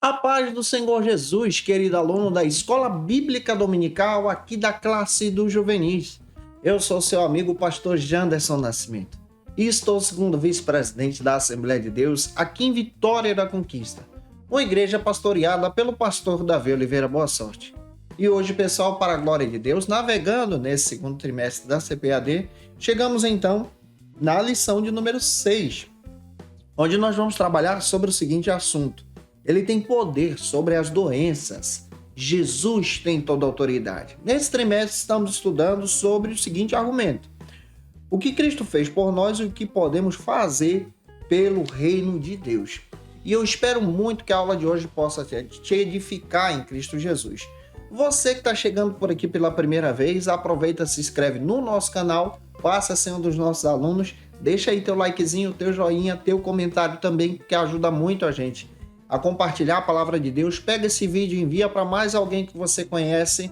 A paz do Senhor Jesus, querido aluno da Escola Bíblica Dominical, aqui da classe dos juvenis. Eu sou seu amigo pastor Janderson Nascimento e estou segundo vice-presidente da Assembleia de Deus aqui em Vitória da Conquista, uma igreja pastoreada pelo pastor Davi Oliveira Boa Sorte. E hoje, pessoal, para a glória de Deus, navegando nesse segundo trimestre da CPAD, chegamos então na lição de número 6, onde nós vamos trabalhar sobre o seguinte assunto: ele tem poder sobre as doenças. Jesus tem toda a autoridade. Nesse trimestre estamos estudando sobre o seguinte argumento: o que Cristo fez por nós e o que podemos fazer pelo reino de Deus. E eu espero muito que a aula de hoje possa te edificar em Cristo Jesus. Você que está chegando por aqui pela primeira vez, aproveita, se inscreve no nosso canal, passa a ser um dos nossos alunos, deixa aí teu likezinho, teu joinha, teu comentário também, que ajuda muito a gente a compartilhar a palavra de Deus. Pega esse vídeo e envia para mais alguém que você conhece.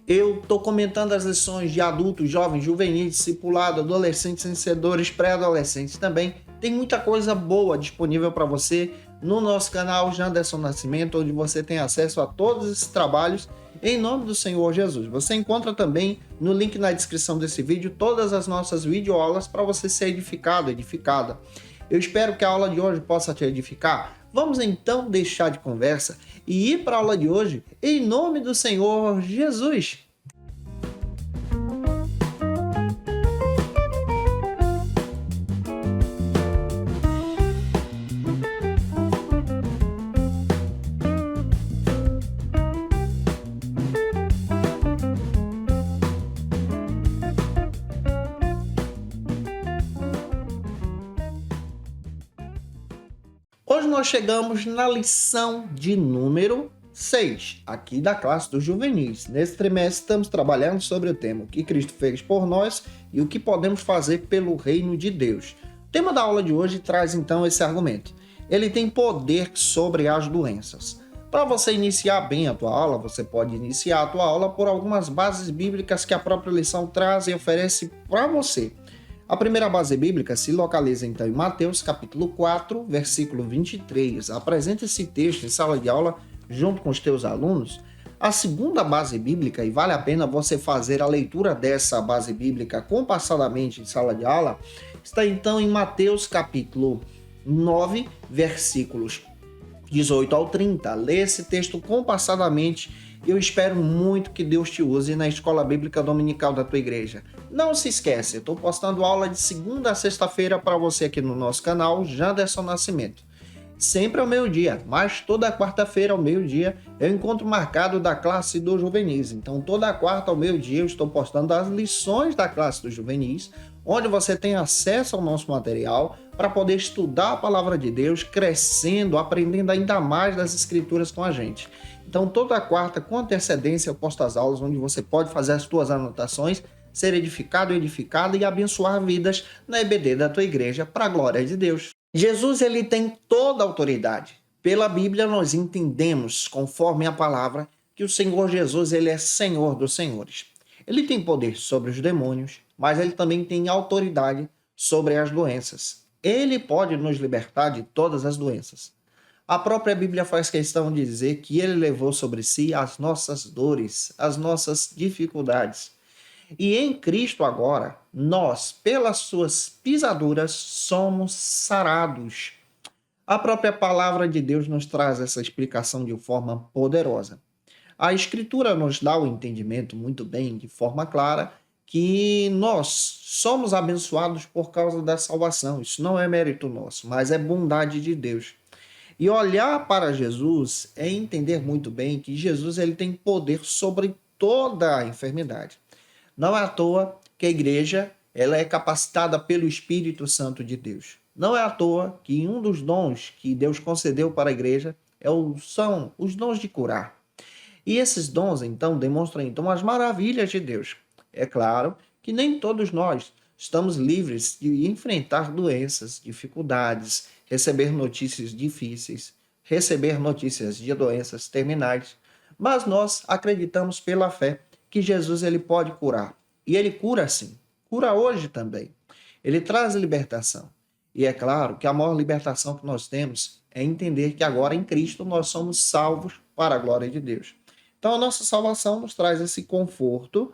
Eu estou comentando as lições de adultos, jovens, juvenis, discipulado, adolescentes, vencedores, pré-adolescentes também. Tem muita coisa boa disponível para você no nosso canal Janderson Nascimento, onde você tem acesso a todos esses trabalhos em nome do Senhor Jesus. Você encontra também no link na descrição desse vídeo todas as nossas videoaulas para você ser edificado, edificada. Eu espero que a aula de hoje possa te edificar. Vamos então deixar de conversa e ir para a aula de hoje em nome do Senhor Jesus. Hoje nós chegamos na lição de número 6, aqui da classe dos juvenis. Nesse trimestre estamos trabalhando sobre o tema: o que Cristo fez por nós e o que podemos fazer pelo reino de Deus. O tema da aula de hoje traz então esse argumento: ele tem poder sobre as doenças. Para você iniciar bem a tua aula, você pode iniciar a tua aula por algumas bases bíblicas que a própria lição traz e oferece para você. A primeira base bíblica se localiza então em Mateus capítulo 4, versículo 23. Apresenta esse texto em sala de aula junto com os teus alunos. A segunda base bíblica, e vale a pena você fazer a leitura dessa base bíblica compassadamente em sala de aula, está então em Mateus capítulo 9, versículos 18 ao 30. Lê esse texto compassadamente. Eu espero muito que Deus te use na Escola Bíblica Dominical da tua igreja. Não se esquece, eu estou postando aula de segunda a sexta-feira para você aqui no nosso canal Janderson Nascimento. Sempre ao meio-dia, mas toda quarta-feira ao meio-dia é o encontro marcado da classe dos juvenis. Então toda quarta ao meio-dia eu estou postando as lições da classe dos juvenis, onde você tem acesso ao nosso material para poder estudar a palavra de Deus, crescendo, aprendendo ainda mais das escrituras com a gente. Então toda quarta, com antecedência, eu posto as aulas onde você pode fazer as suas anotações, ser edificado, edificada e abençoar vidas na EBD da tua igreja, para a glória de Deus. Jesus, ele tem toda a autoridade. Pela Bíblia nós entendemos, conforme a palavra, que o Senhor Jesus, ele é Senhor dos senhores. Ele tem poder sobre os demônios, mas ele também tem autoridade sobre as doenças. Ele pode nos libertar de todas as doenças. A própria Bíblia faz questão de dizer que ele levou sobre si as nossas dores, as nossas dificuldades. E em Cristo agora, nós, pelas suas pisaduras, somos sarados. A própria palavra de Deus nos traz essa explicação de forma poderosa. A Escritura nos dá o entendimento muito bem, de forma clara, que nós somos abençoados por causa da salvação. Isso não é mérito nosso, mas é bondade de Deus. E olhar para Jesus é entender muito bem que Jesus, ele tem poder sobre toda a enfermidade. Não é à toa que a igreja, ela é capacitada pelo Espírito Santo de Deus. Não é à toa que um dos dons que Deus concedeu para a igreja são os dons de curar. E esses dons, então, demonstram então as maravilhas de Deus. É claro que nem todos nós estamos livres de enfrentar doenças, dificuldades, receber notícias difíceis, receber notícias de doenças terminais, mas nós acreditamos pela fé que Jesus, ele pode curar. E ele cura sim, cura hoje também. Ele traz libertação. E é claro que a maior libertação que nós temos é entender que agora em Cristo nós somos salvos para a glória de Deus. Então a nossa salvação nos traz esse conforto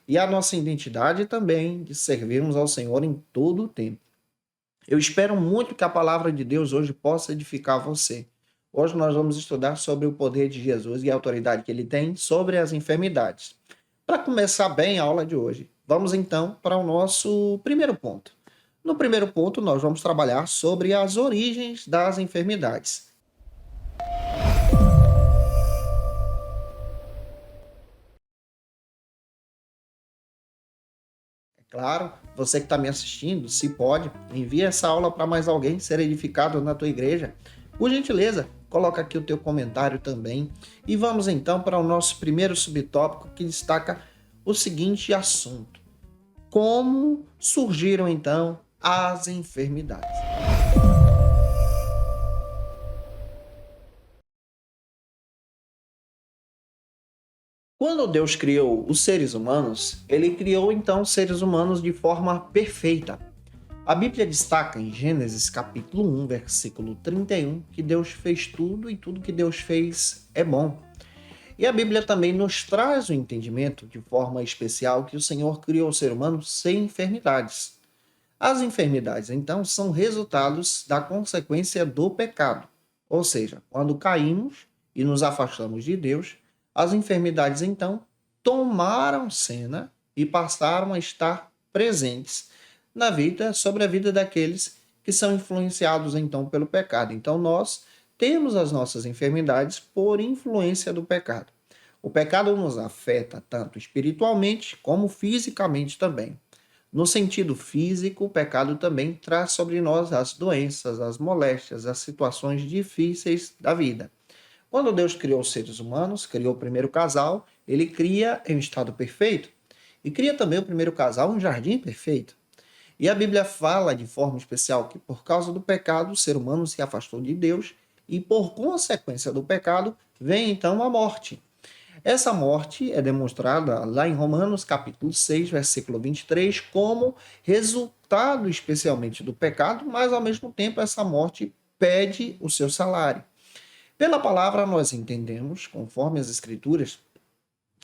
e a nossa identidade também de servirmos ao Senhor em todo o tempo. Eu espero muito que a palavra de Deus hoje possa edificar você. Hoje nós vamos estudar sobre o poder de Jesus e a autoridade que ele tem sobre as enfermidades. Para começar bem a aula de hoje, vamos então para o nosso primeiro ponto. No primeiro ponto, nós vamos trabalhar sobre as origens das enfermidades. É claro, você que está me assistindo, se pode, envie essa aula para mais alguém ser edificado na tua igreja. Por gentileza, coloca aqui o teu comentário também. E vamos então para o nosso primeiro subtópico que destaca o seguinte assunto: como surgiram então as enfermidades? Quando Deus criou os seres humanos, ele criou então os seres humanos de forma perfeita. A Bíblia destaca em Gênesis capítulo 1, versículo 31, que Deus fez tudo e tudo que Deus fez é bom. E a Bíblia também nos traz o entendimento de forma especial que o Senhor criou o ser humano sem enfermidades. As enfermidades, então, são resultados da consequência do pecado. Ou seja, quando caímos e nos afastamos de Deus, as enfermidades, então, tomaram cena e passaram a estar presentes na vida, sobre a vida daqueles que são influenciados, então, pelo pecado. Então, nós temos as nossas enfermidades por influência do pecado. O pecado nos afeta tanto espiritualmente como fisicamente também. No sentido físico, o pecado também traz sobre nós as doenças, as moléstias, as situações difíceis da vida. Quando Deus criou os seres humanos, criou o primeiro casal, ele cria em um estado perfeito e cria também o primeiro casal em um jardim perfeito. E a Bíblia fala de forma especial que por causa do pecado o ser humano se afastou de Deus e por consequência do pecado vem então a morte. Essa morte é demonstrada lá em Romanos capítulo 6, versículo 23, como resultado especialmente do pecado, mas ao mesmo tempo essa morte pede o seu salário. Pela palavra nós entendemos, conforme as escrituras,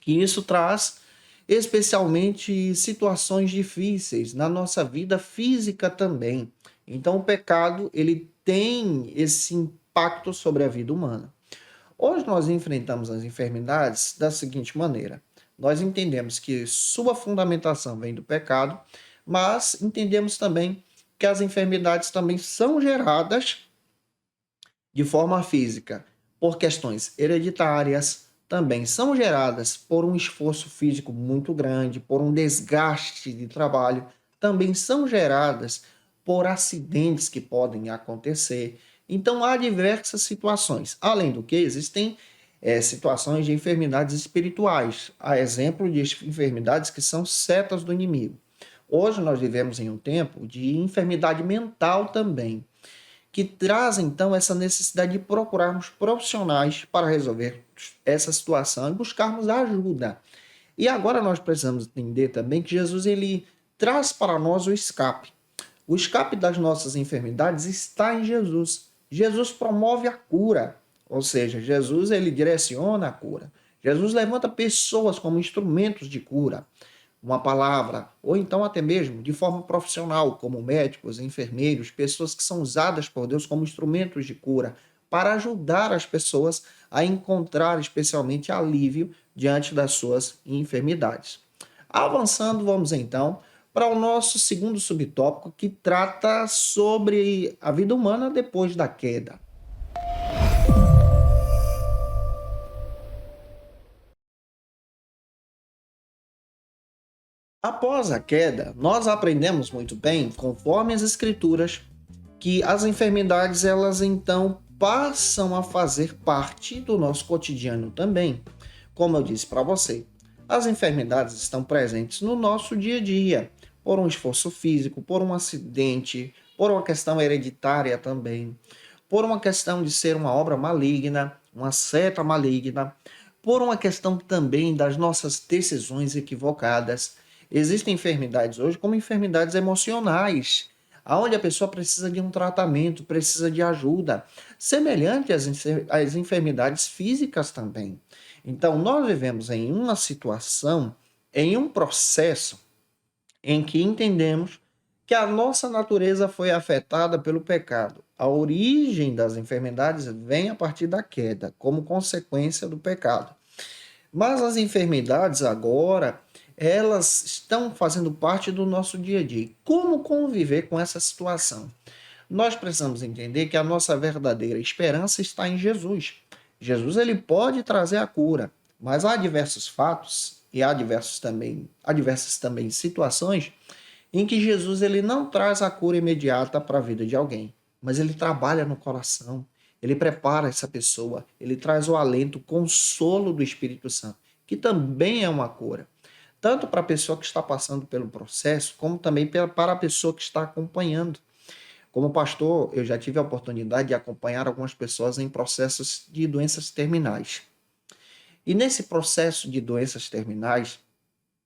que isso traz especialmente situações difíceis na nossa vida física também. Então o pecado, ele tem esse impacto sobre a vida humana. Hoje nós enfrentamos as enfermidades da seguinte maneira: nós entendemos que sua fundamentação vem do pecado, mas entendemos também que as enfermidades também são geradas de forma física por questões hereditárias, também são geradas por um esforço físico muito grande, por um desgaste de trabalho, também são geradas por acidentes que podem acontecer. Então, há diversas situações. Além do que, existem situações de enfermidades espirituais, a exemplo de enfermidades que são setas do inimigo. Hoje nós vivemos em um tempo de enfermidade mental também, que traz então essa necessidade de procurarmos profissionais para resolver essa situação e buscarmos ajuda. E agora nós precisamos entender também que Jesus ele traz para nós o escape. O escape das nossas enfermidades está em Jesus. Jesus promove a cura, ou seja, Jesus ele direciona a cura. Jesus levanta pessoas como instrumentos de cura, uma palavra, ou então até mesmo de forma profissional, como médicos, enfermeiros, pessoas que são usadas por Deus como instrumentos de cura, para ajudar as pessoas a encontrar especialmente alívio diante das suas enfermidades. Avançando, vamos então para o nosso segundo subtópico, que trata sobre a vida humana depois da queda. Após a queda, nós aprendemos muito bem, conforme as escrituras, que as enfermidades elas então passam a fazer parte do nosso cotidiano também. Como eu disse para você, as enfermidades estão presentes no nosso dia a dia, por um esforço físico, por um acidente, por uma questão hereditária também, por uma questão de ser uma obra maligna, uma seta maligna, por uma questão também das nossas decisões equivocadas. Existem enfermidades hoje como enfermidades emocionais, onde a pessoa precisa de um tratamento, precisa de ajuda, semelhante às enfermidades físicas também. Então, nós vivemos em uma situação, em um processo em que entendemos que a nossa natureza foi afetada pelo pecado. A origem das enfermidades vem a partir da queda, como consequência do pecado. Mas as enfermidades agora, elas estão fazendo parte do nosso dia a dia. Como conviver com essa situação? Nós precisamos entender que a nossa verdadeira esperança está em Jesus. Jesus ele pode trazer a cura, mas há diversos fatos e há diversas também situações em que Jesus ele não traz a cura imediata para a vida de alguém, mas ele trabalha no coração, ele prepara essa pessoa, ele traz o alento, o consolo do Espírito Santo, que também é uma cura, tanto para a pessoa que está passando pelo processo, como também para a pessoa que está acompanhando. Como pastor, eu já tive a oportunidade de acompanhar algumas pessoas em processos de doenças terminais. E nesse processo de doenças terminais,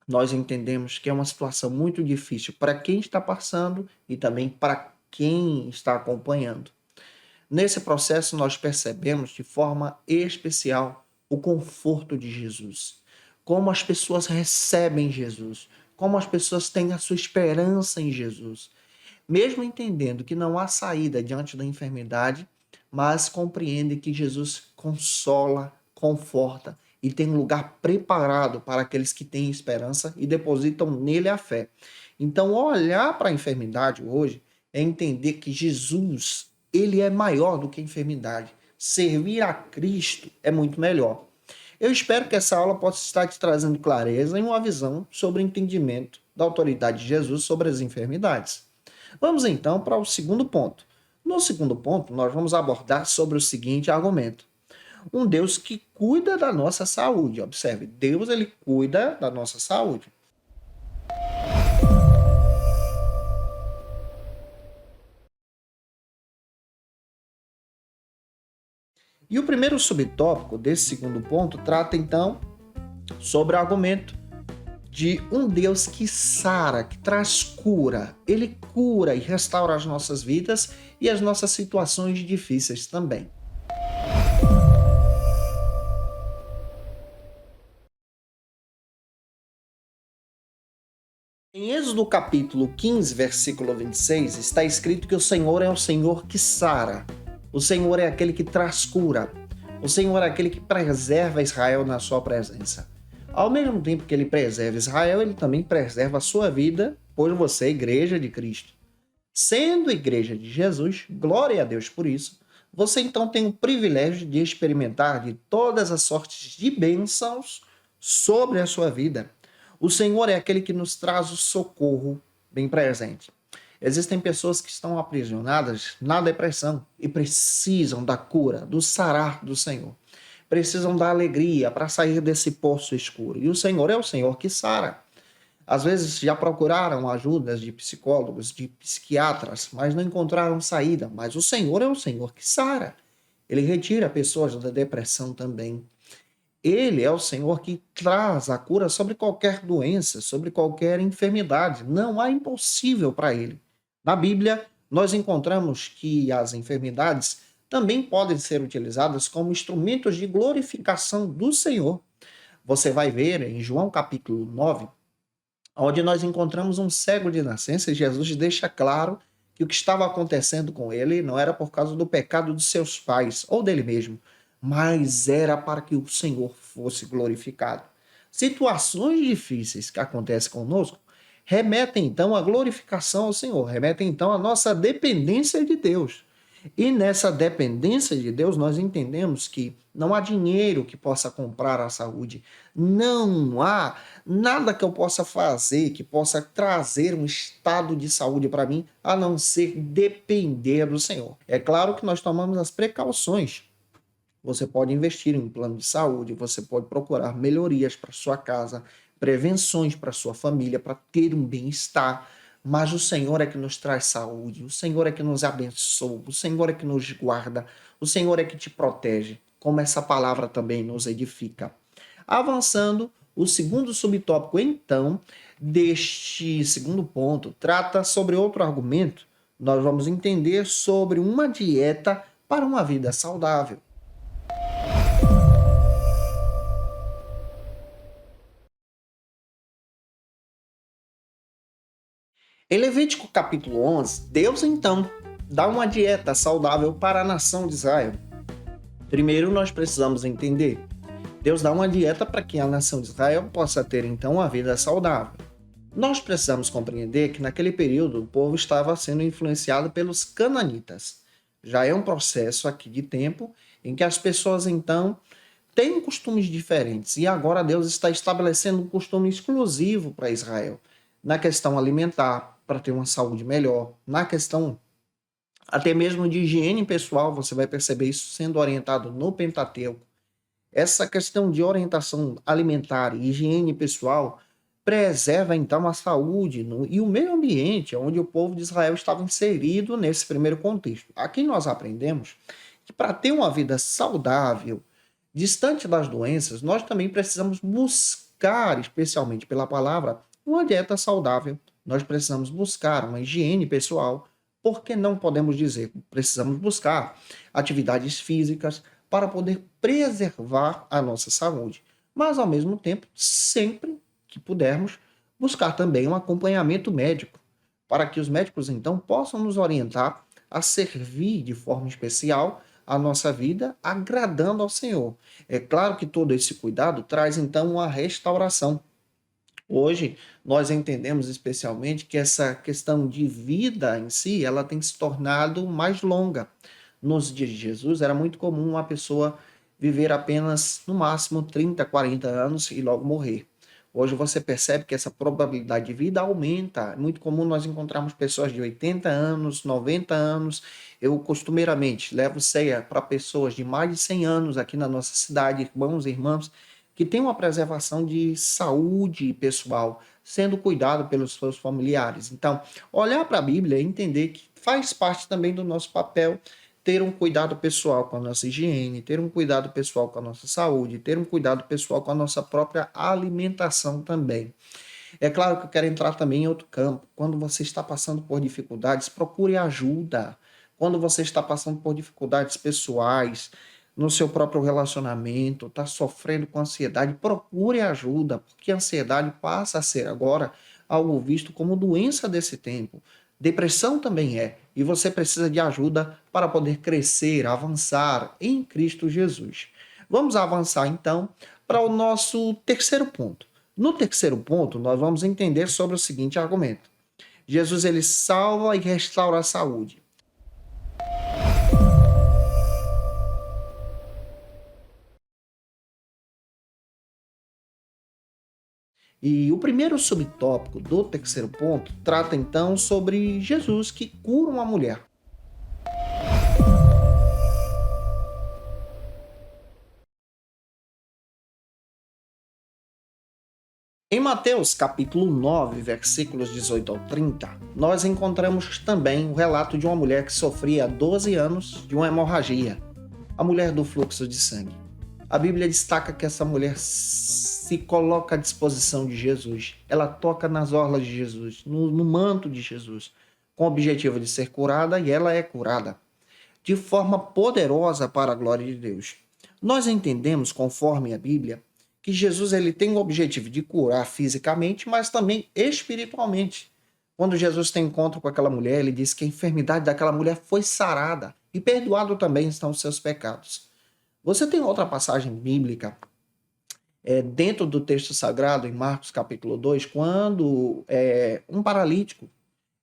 nós entendemos que é uma situação muito difícil para quem está passando e também para quem está acompanhando. Nesse processo, nós percebemos de forma especial o conforto de Jesus, como as pessoas recebem Jesus, como as pessoas têm a sua esperança em Jesus, mesmo entendendo que não há saída diante da enfermidade, mas compreendem que Jesus consola, conforta e tem um lugar preparado para aqueles que têm esperança e depositam nele a fé. Então, olhar para a enfermidade hoje é entender que Jesus, ele é maior do que a enfermidade. Servir a Cristo é muito melhor. Eu espero que essa aula possa estar te trazendo clareza e uma visão sobre o entendimento da autoridade de Jesus sobre as enfermidades. Vamos então para o segundo ponto. No segundo ponto, nós vamos abordar sobre o seguinte argumento: um Deus que cuida da nossa saúde. Observe, Deus ele cuida da nossa saúde. E o primeiro subtópico desse segundo ponto trata então sobre o argumento de um Deus que sara, que traz cura. Ele cura e restaura as nossas vidas e as nossas situações difíceis também. Em Êxodo capítulo 15, versículo 26, está escrito que o Senhor é o Senhor que sara. O Senhor é aquele que traz cura. O Senhor é aquele que preserva Israel na sua presença. Ao mesmo tempo que ele preserva Israel, ele também preserva a sua vida, pois você é igreja de Cristo. Sendo igreja de Jesus, glória a Deus por isso, você então tem o privilégio de experimentar de todas as sortes de bênçãos sobre a sua vida. O Senhor é aquele que nos traz o socorro bem presente. Existem pessoas que estão aprisionadas na depressão e precisam da cura, do sarar do Senhor. Precisam da alegria para sair desse poço escuro. E o Senhor é o Senhor que sara. Às vezes já procuraram ajudas de psicólogos, de psiquiatras, mas não encontraram saída. Mas o Senhor é o Senhor que sara. Ele retira pessoas da depressão também. Ele é o Senhor que traz a cura sobre qualquer doença, sobre qualquer enfermidade. Não há impossível para ele. Na Bíblia, nós encontramos que as enfermidades também podem ser utilizadas como instrumentos de glorificação do Senhor. Você vai ver em João capítulo 9, onde nós encontramos um cego de nascença, e Jesus deixa claro que o que estava acontecendo com ele não era por causa do pecado dos seus pais ou dele mesmo, mas era para que o Senhor fosse glorificado. Situações difíceis que acontecem conosco remetem então à glorificação ao Senhor, remetem então à nossa dependência de Deus. E nessa dependência de Deus, nós entendemos que não há dinheiro que possa comprar a saúde. Não há nada que eu possa fazer que possa trazer um estado de saúde para mim, a não ser depender do Senhor. É claro que nós tomamos as precauções. Você pode investir em um plano de saúde, você pode procurar melhorias para sua casa, prevenções para sua família, para ter um bem-estar. Mas o Senhor é que nos traz saúde, o Senhor é que nos abençoa, o Senhor é que nos guarda, o Senhor é que te protege, como essa palavra também nos edifica. Avançando, o segundo subtópico, então, deste segundo ponto, trata sobre outro argumento, nós vamos entender sobre uma dieta para uma vida saudável. Em Levítico capítulo 11, Deus então dá uma dieta saudável para a nação de Israel. Primeiro nós precisamos entender, Deus dá uma dieta para que a nação de Israel possa ter então uma vida saudável. Nós precisamos compreender que naquele período o povo estava sendo influenciado pelos cananitas. Já é um processo aqui de tempo em que as pessoas então têm costumes diferentes e agora Deus está estabelecendo um costume exclusivo para Israel na questão alimentar, para ter uma saúde melhor, na questão até mesmo de higiene pessoal, você vai perceber isso sendo orientado no Pentateuco. Essa questão de orientação alimentar e higiene pessoal preserva então a saúde e o meio ambiente onde o povo de Israel estava inserido nesse primeiro contexto. Aqui nós aprendemos que para ter uma vida saudável, distante das doenças, nós também precisamos buscar, especialmente pela palavra, uma dieta saudável. Nós precisamos buscar uma higiene pessoal, porque não podemos dizer, precisamos buscar atividades físicas para poder preservar a nossa saúde. Mas, ao mesmo tempo, sempre que pudermos, buscar também um acompanhamento médico, para que os médicos, então, possam nos orientar a servir de forma especial a nossa vida, agradando ao Senhor. É claro que todo esse cuidado traz, então, uma restauração. Hoje, nós entendemos especialmente que essa questão de vida em si, ela tem se tornado mais longa. Nos dias de Jesus, era muito comum uma pessoa viver apenas, no máximo, 30, 40 anos e logo morrer. Hoje você percebe que essa probabilidade de vida aumenta. É muito comum nós encontrarmos pessoas de 80 anos, 90 anos. Eu costumeiramente levo ceia para pessoas de mais de 100 anos aqui na nossa cidade, irmãos e irmãs, que têm uma preservação de saúde pessoal, sendo cuidado pelos seus familiares. Então, olhar para a Bíblia e entender que faz parte também do nosso papel ter um cuidado pessoal com a nossa higiene, ter um cuidado pessoal com a nossa saúde, ter um cuidado pessoal com a nossa própria alimentação também. É claro que eu quero entrar também em outro campo. Quando você está passando por dificuldades, procure ajuda. Quando você está passando por dificuldades pessoais, no seu próprio relacionamento, está sofrendo com ansiedade, procure ajuda, porque a ansiedade passa a ser agora algo visto como doença desse tempo. Depressão também é, e você precisa de ajuda para poder crescer, avançar em Cristo Jesus. Vamos avançar então para o nosso terceiro ponto. No terceiro ponto, nós vamos entender sobre o seguinte argumento: Jesus ele salva e restaura a saúde. E o primeiro subtópico do terceiro ponto trata então sobre Jesus que cura uma mulher. Em Mateus capítulo 9, versículos 18 ao 30, nós encontramos também o relato de uma mulher que sofria há 12 anos de uma hemorragia, a mulher do fluxo de sangue. A Bíblia destaca que essa mulher se coloca à disposição de Jesus. Ela toca nas orlas de Jesus, no manto de Jesus, com o objetivo de ser curada, e ela é curada de forma poderosa para a glória de Deus. Nós entendemos, conforme a Bíblia, que Jesus ele tem o objetivo de curar fisicamente, mas também espiritualmente. Quando Jesus tem encontro com aquela mulher, ele diz que a enfermidade daquela mulher foi sarada e perdoado também estão os seus pecados. Você tem outra passagem bíblica dentro do texto sagrado, em Marcos capítulo 2, quando um paralítico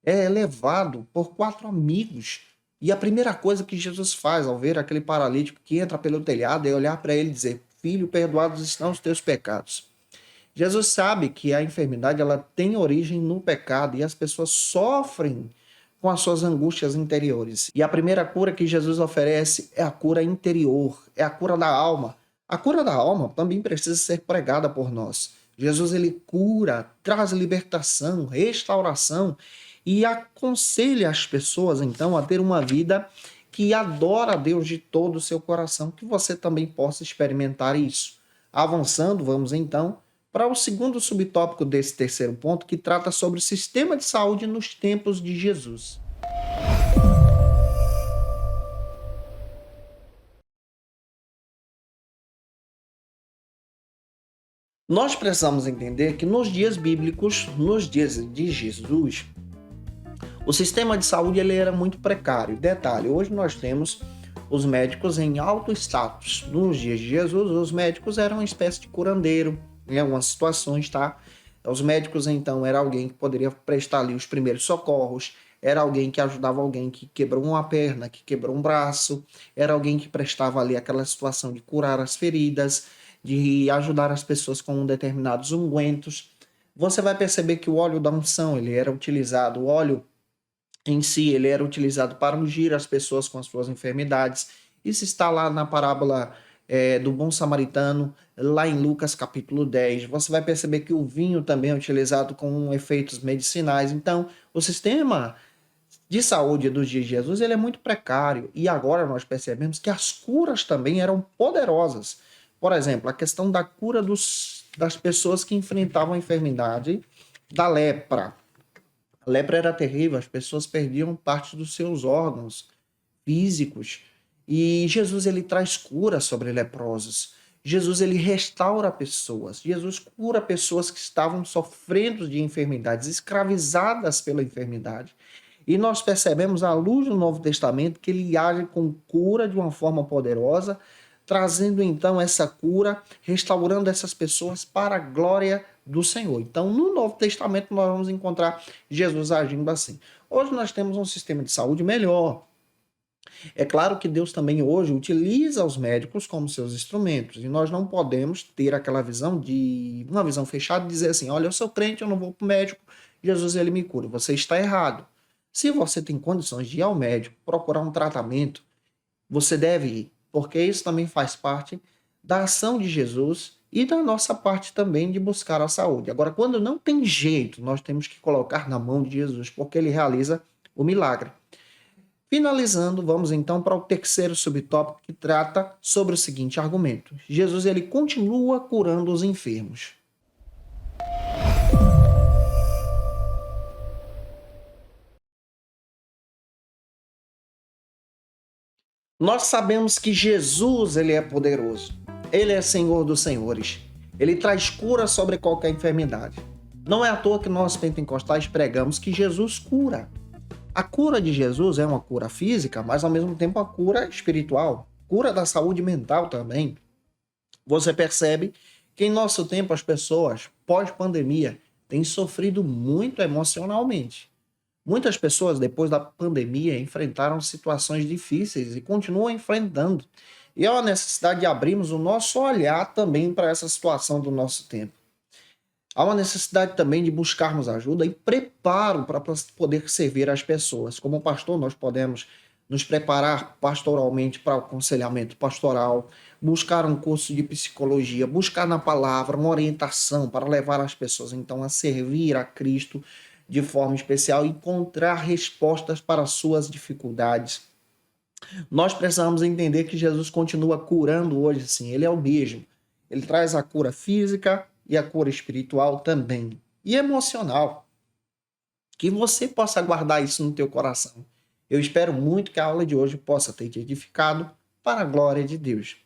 é levado por 4 amigos. E a primeira coisa que Jesus faz ao ver aquele paralítico que entra pelo telhado é olhar para ele e dizer: Filho, perdoados estão os teus pecados. Jesus sabe que a enfermidade ela tem origem no pecado e as pessoas sofrem com as suas angústias interiores. E a primeira cura que Jesus oferece é a cura interior, é a cura da alma. A cura da alma também precisa ser pregada por nós. Jesus ele cura, traz libertação, restauração e aconselha as pessoas então a ter uma vida que adora a Deus de todo o seu coração, que você também possa experimentar isso. Avançando, vamos então para o segundo subtópico desse terceiro ponto, que trata sobre o sistema de saúde nos tempos de Jesus. Nós precisamos entender que nos dias bíblicos, nos dias de Jesus, o sistema de saúde ele era muito precário. Detalhe, hoje nós temos os médicos em alto status. Nos dias de Jesus, os médicos eram uma espécie de curandeiro em algumas situações, tá? Os médicos, então, era alguém que poderia prestar ali os primeiros socorros, era alguém que ajudava alguém que quebrou uma perna, que quebrou um braço, era alguém que prestava ali aquela situação de curar as feridas, de ajudar as pessoas com determinados ungüentos. Você vai perceber que o óleo da unção, ele era utilizado, o óleo em si, ele era utilizado para ungir as pessoas com as suas enfermidades. Isso está lá na parábola do bom samaritano, lá em Lucas capítulo 10. Você vai perceber que o vinho também é utilizado com efeitos medicinais. Então, o sistema de saúde dos dias de Jesus ele é muito precário. E agora nós percebemos que as curas também eram poderosas. Por exemplo, a questão da cura das pessoas que enfrentavam a enfermidade da lepra. A lepra era terrível, as pessoas perdiam parte dos seus órgãos físicos. E Jesus ele traz cura sobre leprosos. Jesus ele restaura pessoas. Jesus cura pessoas que estavam sofrendo de enfermidades, escravizadas pela enfermidade. E nós percebemos à luz do Novo Testamento que ele age com cura de uma forma poderosa, trazendo então essa cura, restaurando essas pessoas para a glória do Senhor. Então, no Novo Testamento, nós vamos encontrar Jesus agindo assim. Hoje nós temos um sistema de saúde melhor. É claro que Deus também hoje utiliza os médicos como seus instrumentos, e nós não podemos ter aquela visão de uma visão fechada e dizer assim: olha, eu sou crente, eu não vou para o médico, Jesus ele me cura. Você está errado. Se você tem condições de ir ao médico, procurar um tratamento, você deve ir, porque isso também faz parte da ação de Jesus e da nossa parte também de buscar a saúde. Agora, quando não tem jeito, nós temos que colocar na mão de Jesus, porque ele realiza o milagre. Finalizando, vamos então para o terceiro subtópico que trata sobre o seguinte argumento: Jesus ele continua curando os enfermos. Nós sabemos que Jesus ele é poderoso. Ele é Senhor dos senhores. Ele traz cura sobre qualquer enfermidade. Não é à toa que nós pentecostais pregamos que Jesus cura. A cura de Jesus é uma cura física, mas ao mesmo tempo uma cura espiritual, cura da saúde mental também. Você percebe que em nosso tempo as pessoas, pós-pandemia, têm sofrido muito emocionalmente. Muitas pessoas, depois da pandemia, enfrentaram situações difíceis e continuam enfrentando. E há uma necessidade de abrirmos o nosso olhar também para essa situação do nosso tempo. Há uma necessidade também de buscarmos ajuda e preparo para poder servir as pessoas. Como pastor, nós podemos nos preparar pastoralmente para o aconselhamento pastoral, buscar um curso de psicologia, buscar na palavra uma orientação para levar as pessoas então a servir a Cristo de forma especial e encontrar respostas para suas dificuldades. Nós precisamos entender que Jesus continua curando hoje, sim, ele é o mesmo. Ele traz a cura física e a cura espiritual também, e emocional. Que você possa guardar isso no teu coração. Eu espero muito que a aula de hoje possa ter te edificado para a glória de Deus.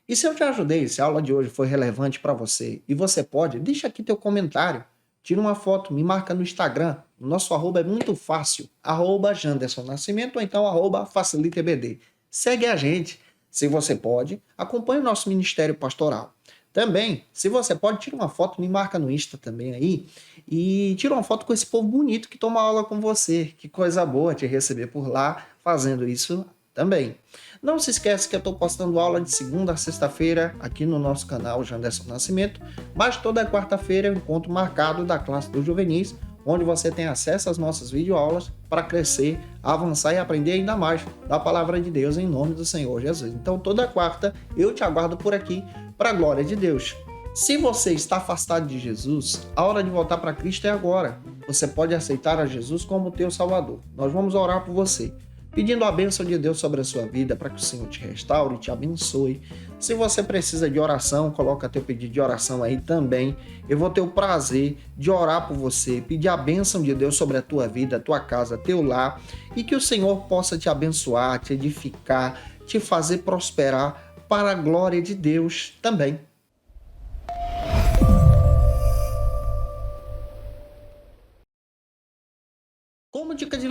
E se eu te ajudei, se a aula de hoje foi relevante para você, e você pode, deixa aqui teu comentário, tira uma foto, me marca no Instagram. O nosso arroba é muito fácil, @Janderson Nascimento ou então @FacilitaEBD. Segue a gente, se você pode, acompanhe o nosso ministério pastoral. Também, se você pode, tira uma foto, me marca no Insta também aí, e tira uma foto com esse povo bonito que toma aula com você. Que coisa boa te receber por lá, fazendo isso também. Não se esqueça que eu estou postando aula de segunda a sexta-feira aqui no nosso canal Janderson Nascimento, mas toda quarta-feira é um encontro marcado da classe dos juvenis, onde você tem acesso às nossas videoaulas para crescer, avançar e aprender ainda mais da palavra de Deus em nome do Senhor Jesus. Então toda quarta eu te aguardo por aqui para a glória de Deus. Se você está afastado de Jesus, a hora de voltar para Cristo é agora. Você pode aceitar a Jesus como teu Salvador. Nós vamos orar por você, pedindo a bênção de Deus sobre a sua vida, para que o Senhor te restaure e te abençoe. Se você precisa de oração, coloca teu pedido de oração aí também. Eu vou ter o prazer de orar por você, pedir a bênção de Deus sobre a tua vida, a tua casa, teu lar, e que o Senhor possa te abençoar, te edificar, te fazer prosperar para a glória de Deus também.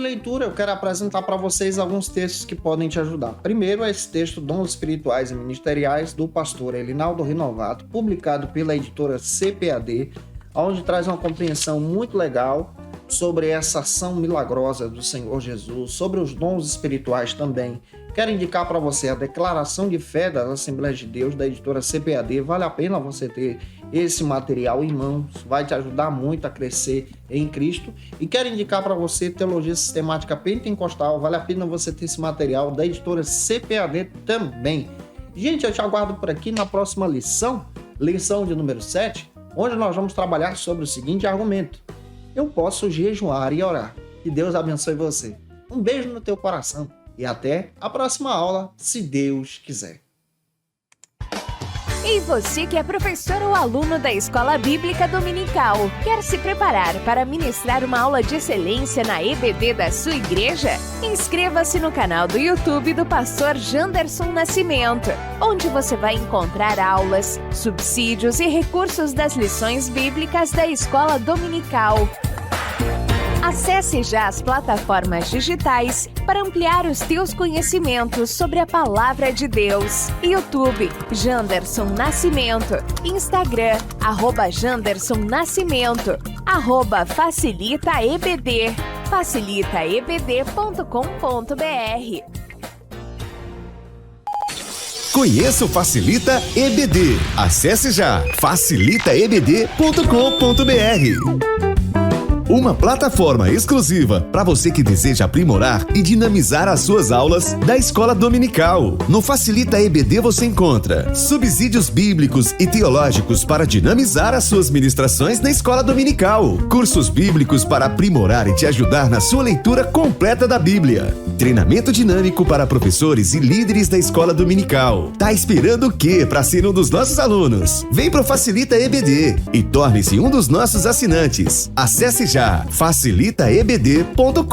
leitura, eu quero apresentar para vocês alguns textos que podem te ajudar. Primeiro é esse texto Dons Espirituais e Ministeriais, do pastor Elinaldo Rinovato, publicado pela editora CPAD, onde traz uma compreensão muito legal sobre essa ação milagrosa do Senhor Jesus, sobre os dons espirituais também. Quero indicar para você a Declaração de Fé das Assembleias de Deus, da editora CPAD. Vale a pena você ter esse material em mãos, vai te ajudar muito a crescer em Cristo. E quero indicar para você Teologia Sistemática Pentecostal. Vale a pena você ter esse material da editora CPAD também. Gente, eu te aguardo por aqui na próxima lição de número 7, onde nós vamos trabalhar sobre o seguinte argumento: eu posso jejuar e orar. Que Deus abençoe você. Um beijo no teu coração e até a próxima aula, se Deus quiser. E você que é professor ou aluno da Escola Bíblica Dominical, quer se preparar para ministrar uma aula de excelência na EBD da sua igreja? Inscreva-se no canal do YouTube do pastor Janderson Nascimento, onde você vai encontrar aulas, subsídios e recursos das lições bíblicas da Escola Dominical. Acesse já as plataformas digitais para ampliar os teus conhecimentos sobre a Palavra de Deus. YouTube, Janderson Nascimento. Instagram, @Janderson Nascimento. @FacilitaEBD. facilitaebd.com.br. Conheça o Facilita EBD. Acesse já facilitaebd.com.br. Uma plataforma exclusiva para você que deseja aprimorar e dinamizar as suas aulas da Escola Dominical. No Facilita EBD você encontra subsídios bíblicos e teológicos para dinamizar as suas ministrações na Escola Dominical, cursos bíblicos para aprimorar e te ajudar na sua leitura completa da Bíblia, treinamento dinâmico para professores e líderes da Escola Dominical. Tá esperando o quê para ser um dos nossos alunos? Vem pro Facilita EBD e torne-se um dos nossos assinantes. Acesse já facilitaebd.com.br.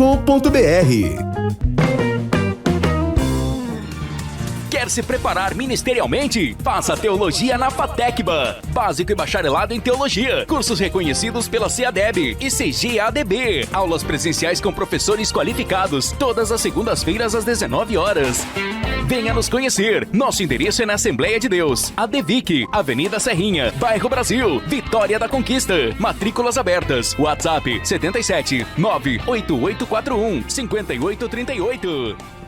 Quer se preparar ministerialmente? Faça Teologia na FATECBA. Básico e bacharelado em Teologia. Cursos reconhecidos pela CEADEB e CGADB. Aulas presenciais com professores qualificados. Todas as segundas-feiras às 19 horas. Venha nos conhecer. Nosso endereço é na Assembleia de Deus, ADVIC, Avenida Serrinha, Bairro Brasil, Vitória da Conquista. Matrículas abertas. WhatsApp 77 98841 5838.